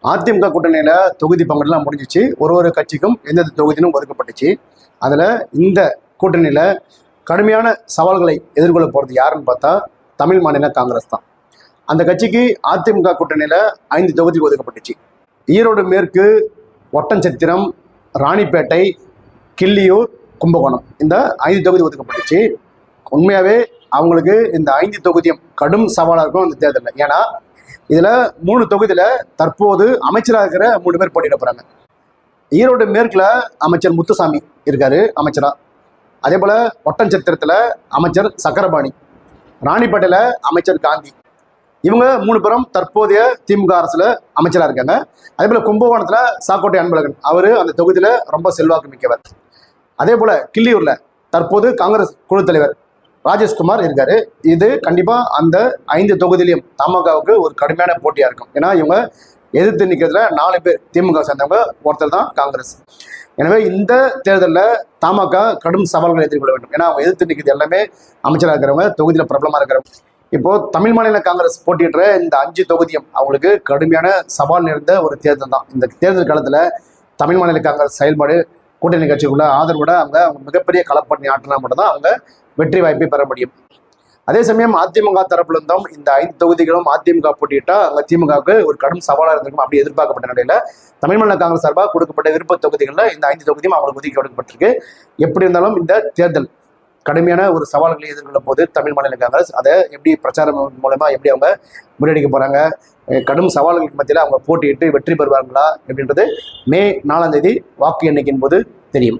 அதிமுக கூட்டணியில் தொகுதி பங்கெல்லாம் முடிஞ்சிச்சு. ஒரு கட்சிக்கும் எந்தெந்த தொகுதியும் ஒதுக்கப்பட்டுச்சு. அதில் இந்த கூட்டணியில் கடுமையான சவால்களை எதிர்கொள்ள போகிறது யாருன்னு பார்த்தா தமிழ் மாநில காங்கிரஸ் தான். அந்த கட்சிக்கு அதிமுக கூட்டணியில் 5 தொகுதி ஒதுக்கப்பட்டுச்சு. ஈரோடு மேற்கு, ஒட்டன்சத்திரம், ராணிப்பேட்டை, கிள்ளியூர், கும்பகோணம் இந்த 5 தொகுதி ஒதுக்கப்பட்டுச்சு. உண்மையாகவே அவங்களுக்கு இந்த 5 தொகுதியும் கடும் சவாலாக இருக்கும் இந்த தேர்தலில். ஏன்னா இதில் 3 தொகுதியில் தற்போது அமைச்சராக இருக்கிற 3 பேர் போட்டியிட போகிறாங்க. ஈரோடு மேற்கில் அமைச்சர் முத்துசாமி இருக்கார் அமைச்சராக. அதே போல் ஒட்டன்சத்திரத்தில் அமைச்சர் சக்கரபாணி, ராணிப்பேட்டையில் அமைச்சர் காந்தி. இவங்க 3 பேரும் தற்போதைய திமுக அரசில் அமைச்சராக இருக்காங்க. அதே போல் கும்பகோணத்தில் சாக்கோட்டை அன்பழகன், அவர் அந்த தொகுதியில் ரொம்ப செல்வாக்கு மிக்கவர். அதே போல் கிள்ளியூரில் தற்போது காங்கிரஸ் குழு தலைவர் ராஜேஷ்குமார் இருக்காரு. இது கண்டிப்பாக அந்த 5 தொகுதியிலையும் தமாகவுக்கு ஒரு கடுமையான போட்டியாக இருக்கும். ஏன்னா இவங்க எதிர்த்து நிற்கிறதுல 4 பேர் திமுக சேர்ந்தவங்க, ஒருத்தர் தான் காங்கிரஸ். எனவே இந்த தேர்தலில் தமாக கடும் சவால்களை எதிர்கொள்ள வேண்டும். ஏன்னா அவங்க எதிர்த்து நிற்கிறது எல்லாமே அமைச்சராக இருக்கிறவங்க, தொகுதியில் பிரபலமாக இருக்கிறவங்க. இப்போது தமிழ் மாநில காங்கிரஸ் போட்டியிடுற இந்த 5 தொகுதியும் அவங்களுக்கு கடுமையான சவால் நிறைந்த ஒரு தேர்தல் தான். இந்த தேர்தல் காலத்தில் தமிழ் மாநில காங்கிரஸ் செயல்பாடு, கூட்டணி கட்சிக்குள்ள ஆதரவோட அவங்க மிகப்பெரிய களப்பணி ஆற்றினா மட்டும்தான் அவங்க வெற்றி வாய்ப்பை பெற முடியும். அதே சமயம் அதிமுக தரப்பிலிருந்தும் இந்த 5 தொகுதிகளும் அதிமுக போட்டியிட்டா அங்கே திமுகவுக்கு ஒரு கடும் சவாலாக இருந்திருக்கும். அப்படி எதிர்பார்க்கப்பட்ட நிலையில் தமிழ் மாநில காங்கிரஸ் சார்பாக கொடுக்கப்பட்ட விருப்ப தொகுதிகளில் இந்த 5 தொகுதியும் அவங்களுக்கு ஒதுக்கி கொடுக்கப்பட்டிருக்கு. எப்படி இருந்தாலும் இந்த தேர்தல் கடுமையான ஒரு சவால்களை எதிர்கொள்ளும் போது தமிழ் மாநில காங்கிரஸ் அதை எப்படி பிரச்சாரம் மூலமா எப்படி அவங்க முன்னெடுக்க போறாங்க, கடும் சவால்களுக்கு மத்தியில் அவங்க போட்டியிட்டு வெற்றி பெறுவார்களா அப்படின்றது மே 4ஆம் தேதி வாக்கு எண்ணிக்கையின் போது தெரியும்.